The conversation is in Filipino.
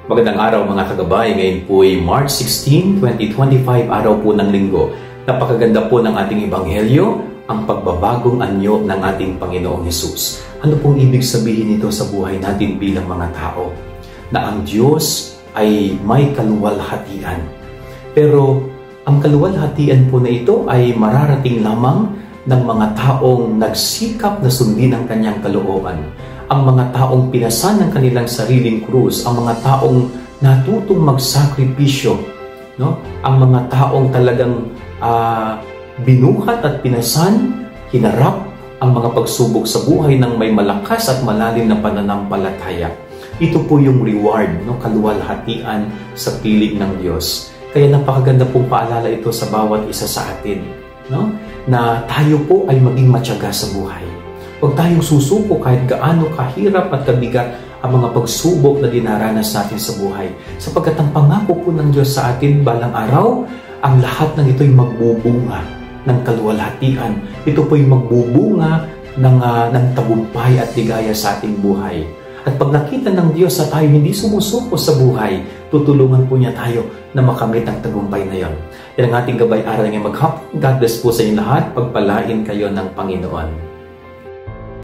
Magandang araw mga kagabay. Ngayon po ay March 16, 2025, araw po ng linggo. Napakaganda po ng ating ebanghelyo, ang pagbabagong anyo ng ating Panginoong Hesus. Ano pong ibig sabihin nito sa buhay natin bilang mga tao? Na ang Diyos ay may kaluwalhatian. Pero ang kaluwalhatian po na ito ay mararating lamang ng mga taong nagsikap na sundin ang kanyang kalooban. Ang mga taong pinasan ng kanilang sariling krus, ang mga taong natutong magsakripisyo, no? Ang mga taong talagang binuhat at pinasan, hinarap ang mga pagsubok sa buhay ng may malakas at malalim na pananampalataya. Ito po yung reward, no? Kaluwalhatian sa piling ng Diyos. Kaya napakaganda pong paalala ito sa bawat isa sa atin, no? Na tayo po ay maging matyaga sa buhay. Huwag tayong susuko kahit gaano kahirap at kabigat ang mga pagsubok na dinaranas natin sa buhay. Sapagkat ang pangako po ng Diyos sa atin balang araw, ang lahat ng ito'y magbubunga ng kaluwalhatian. Ito po'y magbubunga ng tagumpay at ligaya sa ating buhay. At pag nakita ng Diyos na tayo hindi sumusuko sa buhay, tutulungan po niya tayo na makamit ang tagumpay na yon. Yan ang ating gabay-aral ngayon maghapon. God bless po sa inyo lahat. Pagpalain kayo ng Panginoon.